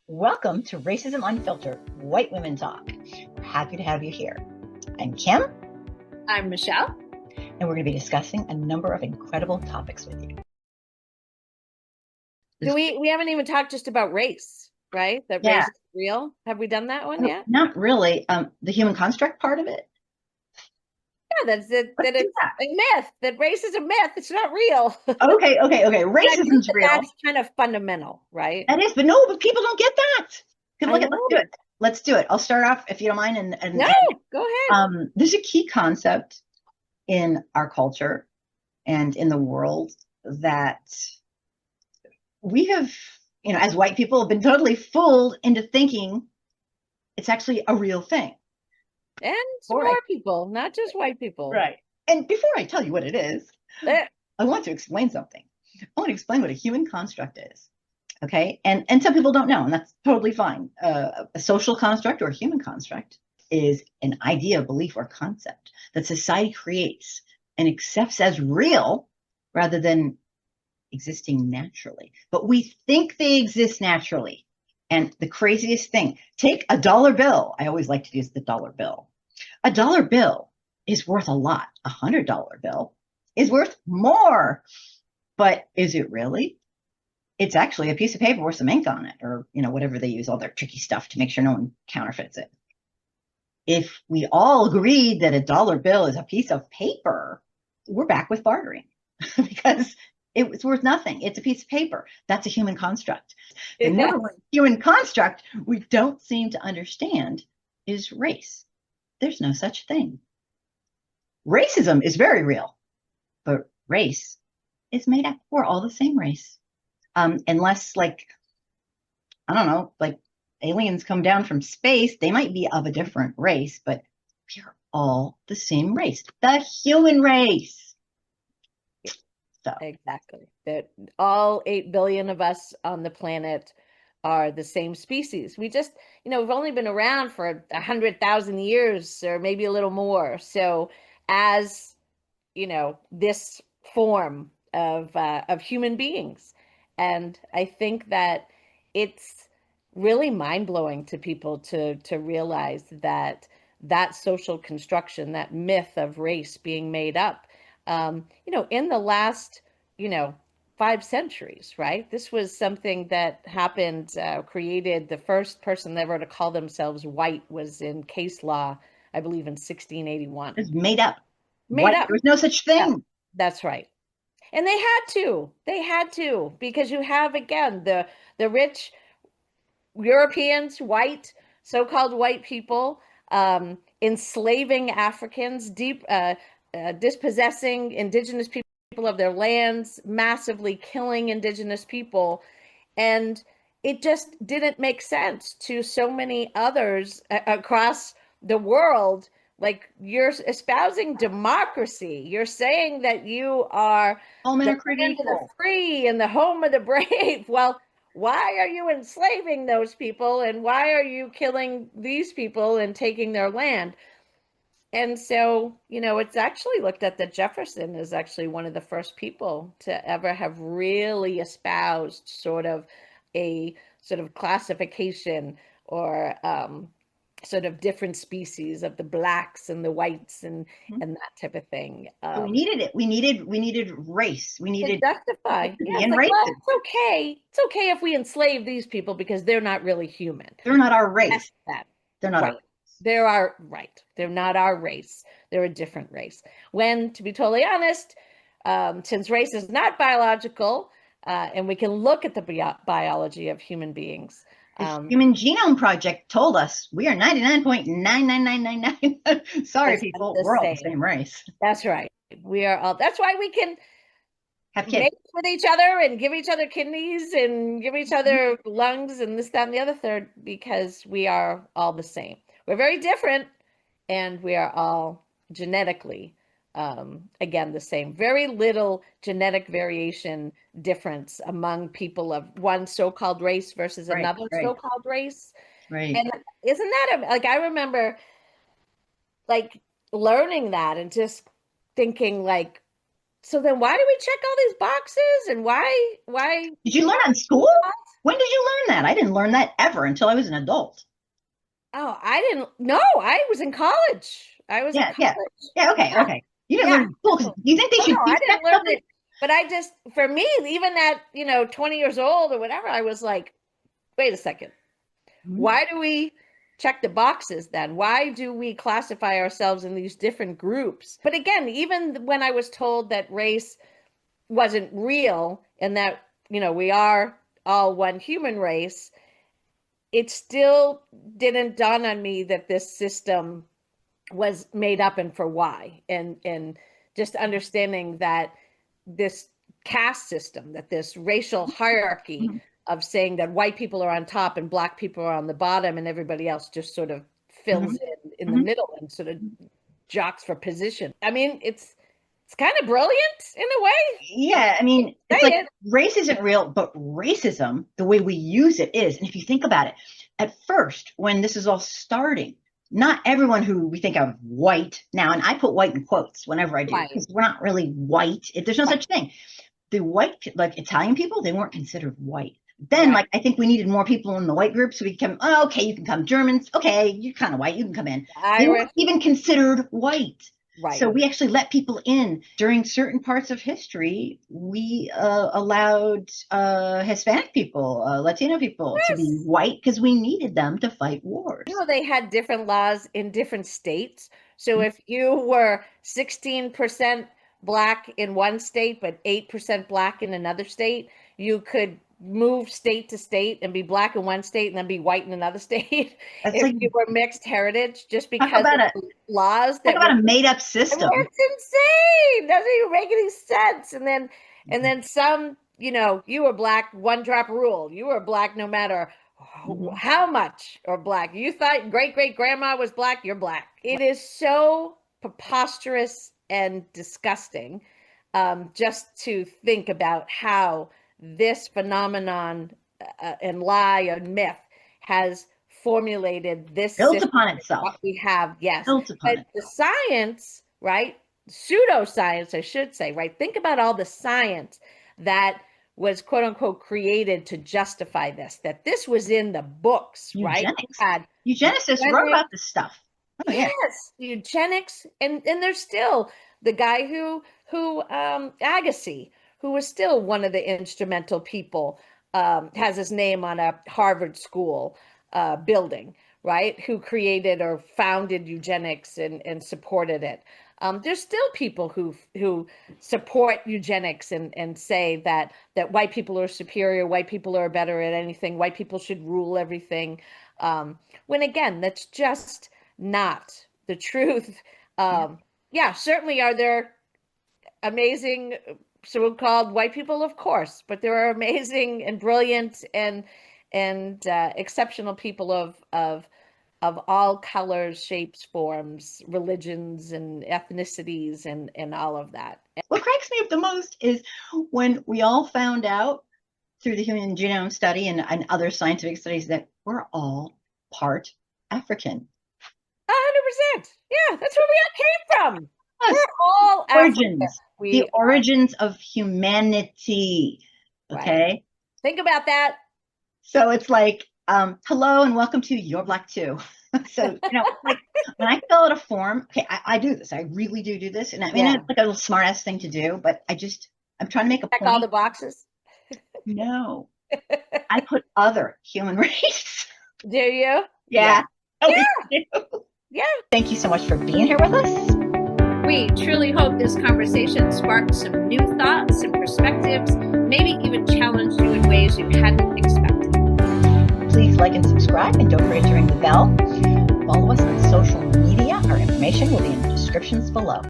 Welcome to Racism Unfiltered, White Women Talk. We're happy to have you here. I'm Kim, I'm Michelle. and we're going to be discussing a number of incredible topics with you. We haven't even talked just about race, right? That Yeah. race is real. Have we done that one yet? Not really. The human construct part of it. Yeah, that's it. That Let's do it's a myth. That race is a myth. It's not real. Okay. I think Racism's real. that's kind of fundamental, right? That is, but people don't get that. I Let's do know. it. Let's do it. I'll start off, if you don't mind. No, go ahead. There's a key concept in our culture and in the world that we have, as white people, have been totally fooled into thinking it's actually a real thing. And some more people, not just white people. Right. And before I tell you what it is, I want to explain something. I want to explain what a human construct is. Okay. And some people don't know, and that's totally fine. A social construct or a human construct is an idea, belief, or concept that society creates and accepts as real rather than existing naturally. But we think they exist naturally. And the craziest thing, take a dollar bill. I always like to use the dollar bill. A dollar bill is worth a lot. $100 bill is worth more. But is it really? It's actually a piece of paper with some ink on it, or whatever they use, all their tricky stuff to make sure no one counterfeits it. If we all agreed that a dollar bill is a piece of paper, we're back with bartering because it's worth nothing. It's a piece of paper. That's a human construct. The number one human construct we don't seem to understand is race. There's no such thing. Racism is very real, but race is made up. We're all the same race. Unless, I don't know, aliens come down from space, they might be of a different race, but we are all the same race, the human race. So. Exactly. That all 8 billion of us on the planet are the same species. We just, we've only been around for 100,000 years or maybe a little more. So as, this form of human beings. And I think that it's really mind-blowing to people to realize that social construction, that myth of race being made up, in the last, 5 centuries, right? This was something that happened, created. The first person ever to call themselves white was in case law, I believe in 1681. It's made up. Made up. There was no such thing. Yeah, that's right. And they had to, because you have, again, the rich Europeans, white, so-called white people, enslaving Africans, dispossessing indigenous people of their lands, massively killing indigenous people. And it just didn't make sense to so many others across the world. Like, you're espousing democracy. You're saying that you are All men the are created land of the equal. free and the home of the brave. Well, why are you enslaving those people, and why are you killing these people and taking their land? And so, it's actually looked at that Jefferson is actually one of the first people to ever have really espoused sort of a sort of classification or sort of different species of the blacks and the whites and that type of thing. We needed it. We needed race. We needed to justify. Yeah, it's like, well, it's okay. It's okay if we enslave these people because they're not really human. They're not our race. They're not right. They're not our race. They're a different race. When, to be totally honest, since race is not biological, and we can look at the biology of human beings. The Human Genome Project told us we are 99.99999. Sorry, people, we're all the same race. That's right. We are all. That's why we can have kids with each other and give each other kidneys and give each other lungs and this, that, and the other third, because we are all the same. We're very different, and we are all genetically, again, the same. Very little genetic variation difference among people of one so-called race versus another so-called race. Right. And isn't that, I remember, learning that and just thinking, so then why do we check all these boxes, and why did you learn in school? When did you learn that? I didn't learn that ever until I was an adult. Oh, I didn't. No, I was in college. I was in Yeah, yeah, college. yeah. Okay, Yeah, okay. You didn't yeah. learn school because you think they No, should I teach that didn't stuff? learn it. But I just, for me, even at 20 years old or whatever, I was like, wait a second. Mhm. Why do we check the boxes then? Why do we classify ourselves in these different groups? But again, even when I was told that race wasn't real and that, we are all one human race, it still didn't dawn on me that this system was made up and for why. And just understanding that this caste system, that this racial hierarchy Mhm. of saying that white people are on top and black people are on the bottom and everybody else just sort of fills Mhm. in the Mhm. middle and sort of jocks for position. I mean, it's kind of brilliant in a way. Yeah, I mean, Say it's like it. race isn't real, but racism, the way we use it is. And if you think about it, at first, when this is all starting, not everyone who we think of white now, and I put white in quotes whenever I do, Right. because we're not really white. There's no Right. such thing. The white, like Italian people, they weren't considered white. Then, Right. like, I think we needed more people in the white group, so we come, oh, okay, you can come. Germans, okay, you're kind of white, you can come in. They weren't Irish. even considered white. Right. So we actually let people in during certain parts of history. We allowed Hispanic people, Latino people to be Yes. white because we needed them to fight wars. They had different laws in different states. So if you were 16% black in one state, but 8% black in another state, you could move state to state and be black in one state and then be white in another state. That's If like you were mixed heritage, just talk because about of a the laws talk that about were, a made up I mean, system. it's insane. Doesn't even make any sense. And then some, you were black, one drop rule. You were black no matter Mhm. how much or black. You thought great great grandma was black, you're black. It is so preposterous and disgusting, just to think about how this phenomenon and lie and myth has formulated this Built system, upon itself. what we have. Yes, Built upon but the itself. science, right? Pseudoscience, I should say, right? Think about all the science that was quote unquote created to justify this, that this was in the books, right? You Eugenics. had Eugenicists wrote eugenics, about this stuff. Oh yeah. yes, eugenics, and there's still the guy who Agassiz, who was still one of the instrumental people, has his name on a Harvard school building, right? Who created or founded eugenics and supported it. There's still people who support eugenics and say that white people are superior, white people are better at anything, white people should rule everything. When again, that's just not the truth. Yeah. Yeah, certainly are there amazing so-called white people, of course, but there are amazing and brilliant and exceptional people of all colors, shapes, forms, religions, and ethnicities, and all of that. What cracks me up the most is when we all found out through the human genome study and other scientific studies that we're all part African. 100%. Yeah, that's where we all came from. We're Us, all African. origins, the We are, origins of humanity. right. Okay. Think about that. So it's like, hello and welcome to You're Black Too. So, like when I fill out a form, okay, I do this. I really do this. And I mean, Yeah. it's like a little smart ass thing to do, but I'm trying to make a Check all the point. boxes. No, I put other human race. Do you? Yeah. Yeah. Always do. Yeah. Thank you so much for being here with us. We truly hope this conversation sparked some new thoughts and perspectives, maybe even challenged you in ways you hadn't expected. Please like and subscribe, and don't forget to ring the bell. Follow us on social media. Our information will be in the descriptions below.